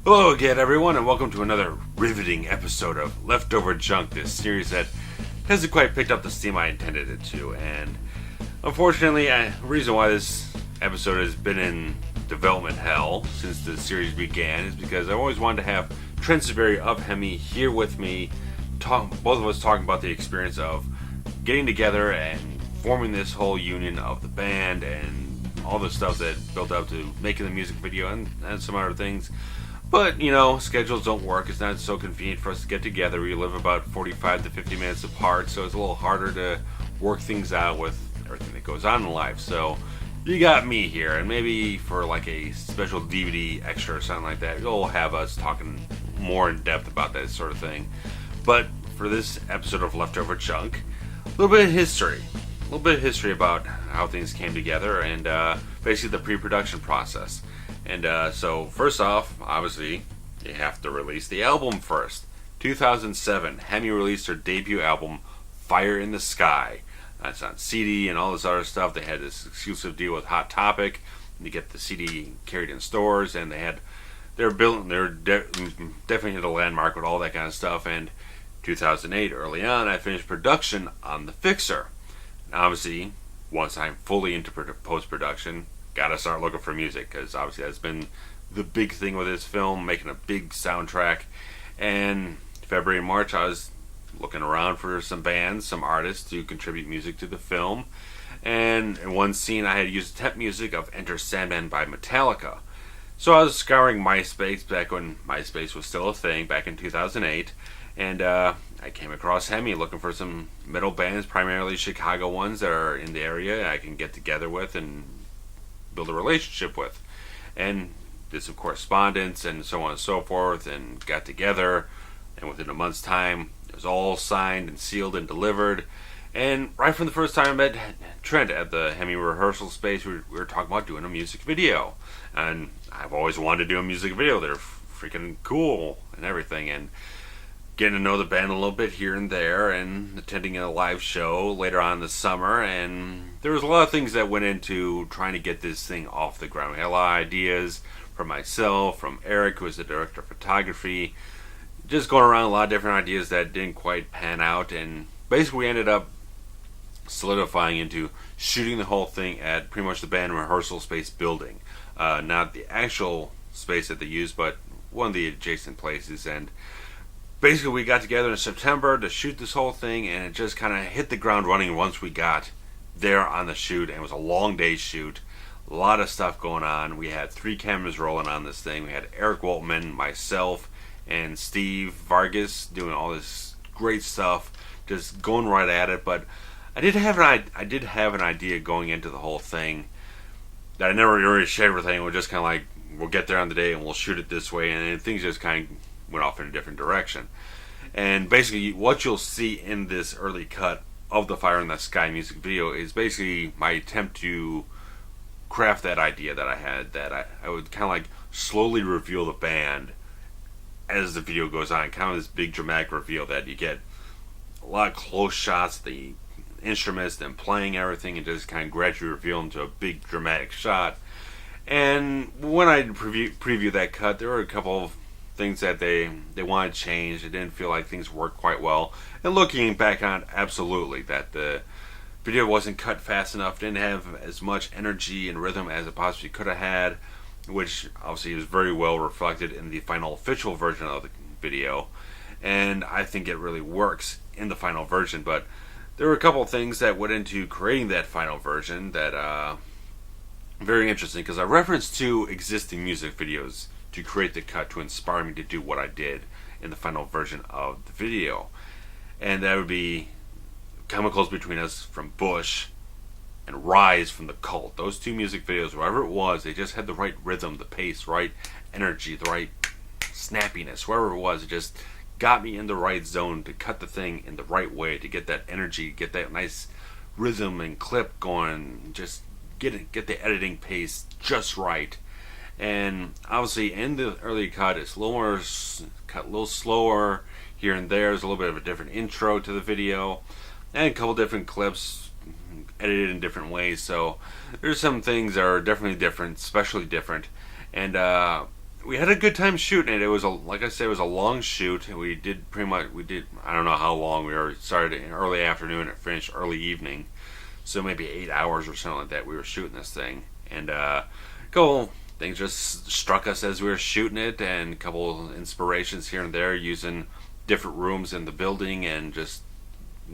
Hello again, everyone, and welcome to another riveting episode of Leftover Junk, this series that hasn't quite picked up the steam I intended it to. And unfortunately, the reason why this episode has been in development hell since the series began is because I've always wanted to have Trent Severri of HEMI here with me, both of us talking about the experience of getting together and forming this whole union of the band and all the stuff that built up to making the music video and some other things. But, you know, schedules don't work. It's not so convenient for us to get together. We live about 45 to 50 minutes apart, so it's a little harder to work things out with everything that goes on in life. So you got me here, and maybe for like a special DVD extra or something like that, you'll have us talking more in depth about that sort of thing. But for this episode of Leftover Junk, a little bit of history. A little bit of history about how things came together and basically the pre-production process. And so first off, obviously, you have to release the album first. 2007, HEMI released their debut album, Fire in the Sky. That's on CD and all this other stuff. They had this exclusive deal with Hot Topic to get the CD carried in stores, and they're definitely hit a landmark with all that kind of stuff. And 2008, early on, I finished production on The Fixer. And obviously, once I'm fully into post-production, gotta start looking for music, because obviously that's been the big thing with this film, making a big soundtrack. And February and March, I was looking around for some bands, some artists to contribute music to the film. And in one scene, I had used temp music of Enter Sandman by Michalak. So I was scouring MySpace back when MySpace was still a thing, back in 2008. And I came across HEMI looking for some metal bands, primarily Chicago ones that are in the area I can get together with and build a relationship with, and did some correspondence and so on and so forth, and got together, and within a month's time it was all signed and sealed and delivered. And right from the first time I met Trent at the HEMI rehearsal space, we were talking about doing a music video, and I've always wanted to do a music video. They're freaking cool and everything, and getting to know the band a little bit here and there, and attending a live show later on in the summer. And there was a lot of things that went into trying to get this thing off the ground. We had a lot of ideas from myself, from Eric, who was the director of photography, just going around a lot of different ideas that didn't quite pan out. And basically we ended up solidifying into shooting the whole thing at pretty much the band rehearsal space building. Not the actual space that they used, but one of the adjacent places. And basically we got together in September to shoot this whole thing, and it just kind of hit the ground running once we got there on the shoot. And it was a long day shoot, a lot of stuff going on. We had 3 cameras rolling on this thing. We had Eric Waltman, myself, and Steve Vargas doing all this great stuff, just going right at it. But I did have an idea going into the whole thing that I never really shared with anyone. We're just kind of like, we'll get there on the day and we'll shoot it this way, and then things just kind of went off in a different direction. And basically what you'll see in this early cut of the Fire in the Sky music video is basically my attempt to craft that idea that I had, that I would kind of like slowly reveal the band as the video goes on, kind of this big dramatic reveal that you get a lot of close shots, the instruments, them playing everything, and just kind of gradually reveal into a big dramatic shot. And when I preview that cut, there were a couple of things that they wanted changed. It didn't feel like things worked quite well. And looking back on it, absolutely, that the video wasn't cut fast enough, didn't have as much energy and rhythm as it possibly could have had, which obviously is very well reflected in the final official version of the video. And I think it really works in the final version. But there were a couple of things that went into creating that final version that very interesting, because I referenced 2 existing music videos to create the cut to inspire me to do what I did in the final version of the video. And that would be Chemicals Between Us from Bush and Rise from The Cult. Those 2 music videos, wherever it was, they just had the right rhythm, the pace, right energy, the right snappiness. Wherever it was, it just got me in the right zone to cut the thing in the right way, to get that energy, get that nice rhythm and clip going, just get the editing pace just right. And obviously in the early cut, it's cut a little slower here and there. There's a little bit of a different intro to the video, and a couple different clips edited in different ways. So there's some things that are definitely different, especially different. And we had a good time shooting it. It was like I said, it was a long shoot. We did I don't know how long. We started in early afternoon and finished early evening, so maybe 8 hours or something like that. We were shooting this thing, and couple things just struck us as we were shooting it, and a couple inspirations here and there, using different rooms in the building and just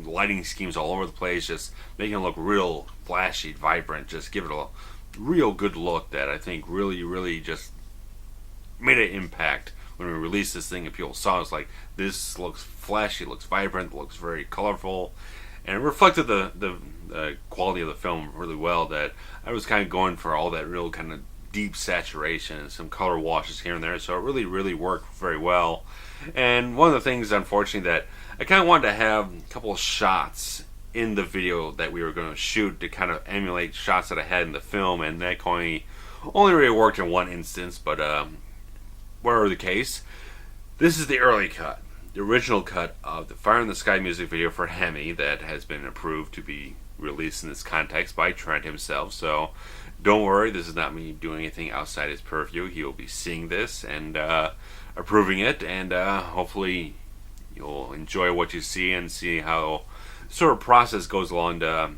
lighting schemes all over the place, just making it look real flashy, vibrant, just give it a real good look that I think really just made an impact when we released this thing, and people saw it. It's like, this looks flashy, looks vibrant, looks very colorful, and it reflected the quality of the film really well. That I was kind of going for all that real kind of deep saturation and some color washes here and there, so it really worked very well. And one of the things, unfortunately, that I kind of wanted to have a couple of shots in the video that we were going to shoot to kind of emulate shots that I had in the film, and that only really worked in one instance, but whatever the case, this is the early cut, the original cut of the Fire in the Sky music video for HEMI that has been approved to be released in this context by Trent himself. So don't worry, this is not me doing anything outside his purview. He will be seeing this and approving it, and hopefully you'll enjoy what you see and see how sort of process goes along to,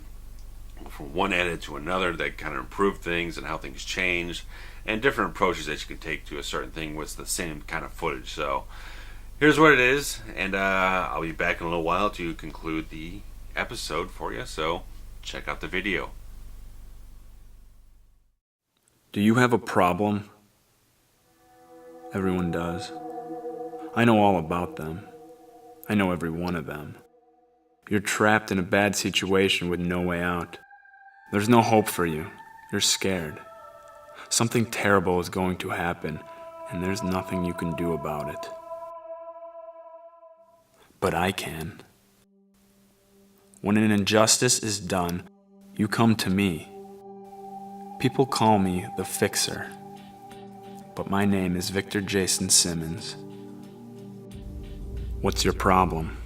from one edit to another, that kind of improve things and how things change, and different approaches that you can take to a certain thing with the same kind of footage. So here's what it is, and I'll be back in a little while to conclude the episode for you, so check out the video. Do you have a problem? Everyone does. I know all about them. I know every one of them. You're trapped in a bad situation with no way out. There's no hope for you. You're scared. Something terrible is going to happen, and there's nothing you can do about it. But I can. When an injustice is done, you come to me. People call me the Fixer, but my name is Victor Jason Simmons. What's your problem?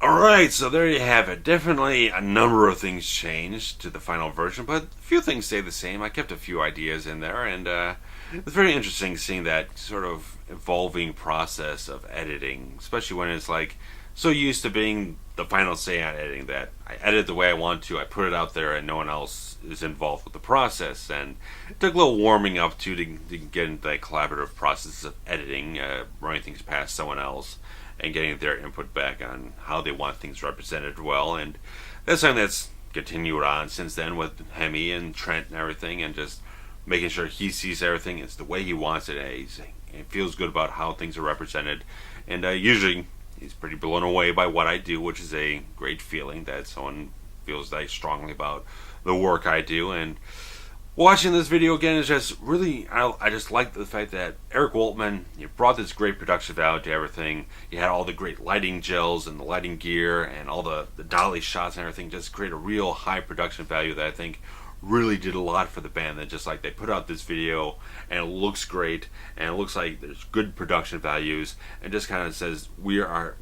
Alright, so there you have it. Definitely a number of things changed to the final version, but a few things stay the same. I kept a few ideas in there, and it's very interesting seeing that sort of evolving process of editing, especially when it's like so used to being the final say on editing that I edit the way I want to, I put it out there, and no one else is involved with the process. And it took a little warming up to get into that collaborative process of editing, running things past someone else, and getting their input back on how they want things represented well. And that's something that's continued on since then with HEMI and Trent and everything, and just making sure he sees everything is the way he wants it. And he feels good about how things are represented. And usually he's pretty blown away by what I do, which is a great feeling that someone feels that strongly about the work I do. And watching this video again is just really, I just like the fact that Eric Waltman, you brought this great production value to everything. You had all the great lighting gels and the lighting gear and all the dolly shots and everything, just create a real high production value that I think really did a lot for the band. That just like they put out this video and it looks great and it looks like there's good production values, and just kind of says we're up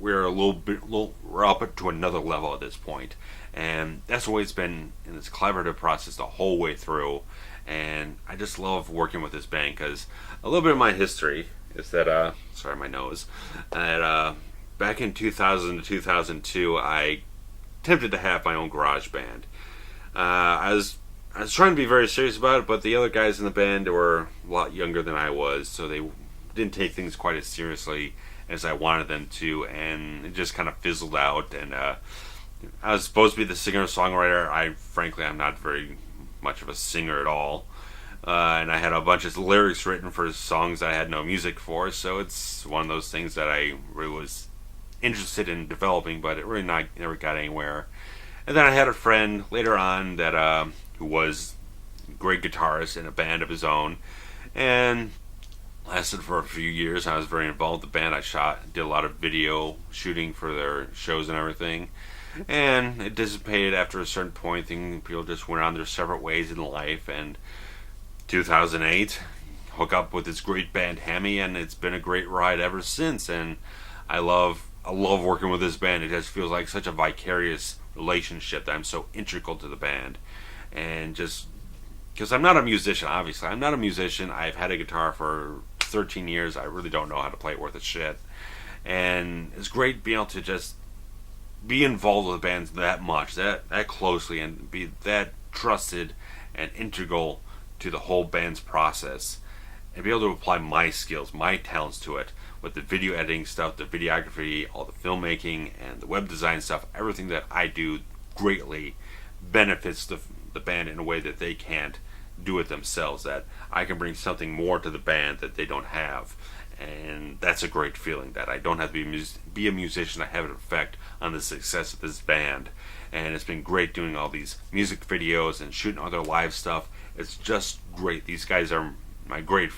to another level at this point. And that's the way it's been in this collaborative process the whole way through. And I just love working with this band because a little bit of my history is that sorry, my nose, that back in 2000 to 2002 I attempted to have my own garage band. I was trying to be very serious about it, but the other guys in the band were a lot younger than I was, so they didn't take things quite as seriously as I wanted them to, and it just kind of fizzled out. And I was supposed to be the singer-songwriter. I'm not very much of a singer at all, and I had a bunch of lyrics written for songs that I had no music for, so it's one of those things that I really was interested in developing, but it really never got anywhere. And then I had a friend later on that who was a great guitarist in a band of his own, and lasted for a few years. I was very involved with the band. I did a lot of video shooting for their shows and everything, and it dissipated after a certain point. People just went on their separate ways in life. And 2008, hook up with this great band HEMI, and it's been a great ride ever since. And I love working with this band. It just feels like such a vicarious relationship that I'm so integral to the band. And just because I'm not a musician, obviously I'm not a musician. I've had a guitar for 13 years. I really don't know how to play it worth a shit. And it's great being able to just be involved with the bands that much, that closely, and be that trusted and integral to the whole band's process, and be able to apply my skills, my talents to it, with the video editing stuff, the videography, all the filmmaking, and the web design stuff. Everything that I do greatly benefits the band in a way that they can't do it themselves, that I can bring something more to the band that they don't have. And that's a great feeling, that I don't have to be a musician. I have an effect on the success of this band. And it's been great doing all these music videos and shooting other live stuff. It's just great. These guys are my great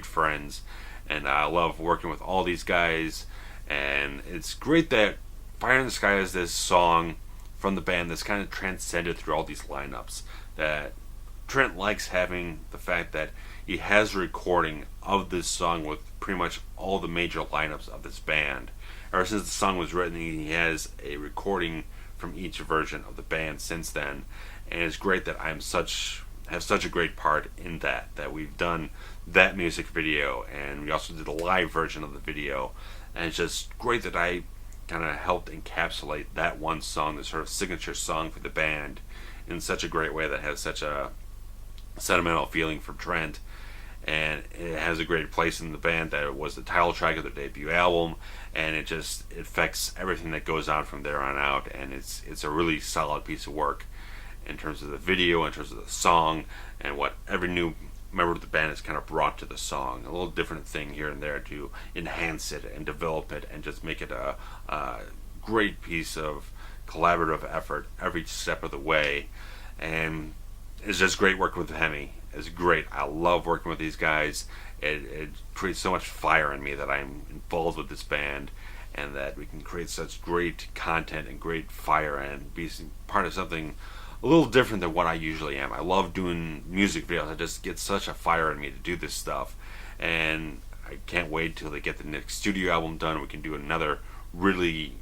friends, and I love working with all these guys. And it's great that Fire in the Sky is this song from the band that's kind of transcended through all these lineups, that Trent likes having the fact that he has a recording of this song with pretty much all the major lineups of this band. Ever since the song was written, he has a recording from each version of the band since then. And it's great that have such a great part in that we've done that music video, and we also did a live version of the video. And it's just great that I kind of helped encapsulate that one song, the sort of signature song for the band, in such a great way that has such a sentimental feeling for Trent. And it has a great place in the band, that it was the title track of their debut album, and it affects everything that goes on from there on out. And it's a really solid piece of work in terms of the video, in terms of the song, and what every new member of the band has kind of brought to the song. A little different thing here and there to enhance it and develop it and just make it a great piece of collaborative effort every step of the way. And it's just great working with HEMI. It's great. I love working with these guys. It creates so much fire in me that I'm involved with this band, and that we can create such great content and great fire and be part of something a little different than what I usually am. I love doing music videos. I just get such a fire in me to do this stuff, and I can't wait till they get the next studio album done. We can do another really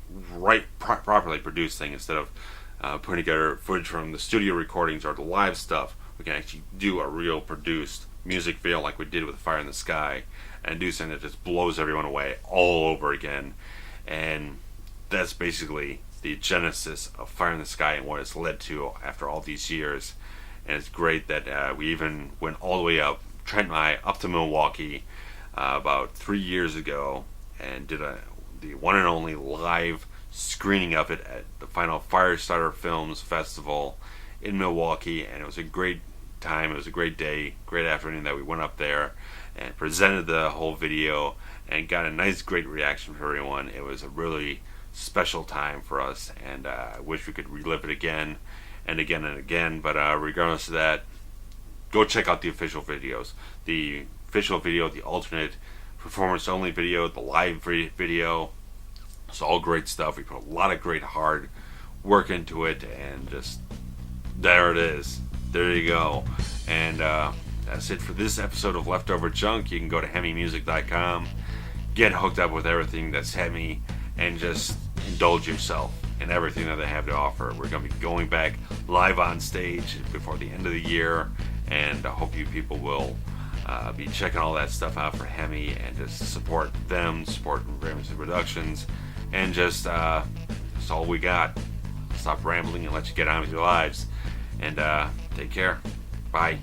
properly produced thing instead of putting together footage from the studio recordings or the live stuff. We can actually do a real produced music video like we did with Fire in the Sky and do something that just blows everyone away all over again. And that's basically the genesis of Fire in the Sky and what it's led to after all these years. And it's great that we even went all the way up, Trent and I, up to Milwaukee about 3 years ago and did the one and only live screening of it at the final Firestarter Films Festival in Milwaukee. And it was a great time. It was a great day, great afternoon that we went up there and presented the whole video and got a nice, great reaction from everyone. It was a really special time for us, and I wish we could relive it again and again and again. But regardless of that, go check out the official videos. The official video, the alternate performance only video, the live video. It's all great stuff. We put a lot of great hard work into it, and just there it is. There you go. And that's it for this episode of Leftover Junk. You can go to HEMImusic.com, get hooked up with everything that's HEMI, and just indulge yourself in everything that they have to offer. We're going to be going back live on stage before the end of the year, and I hope you people will be checking all that stuff out for HEMI and just support them, support RavensFilm Productions, and just that's all we got. Stop rambling and let you get on with your lives, and take care. Bye.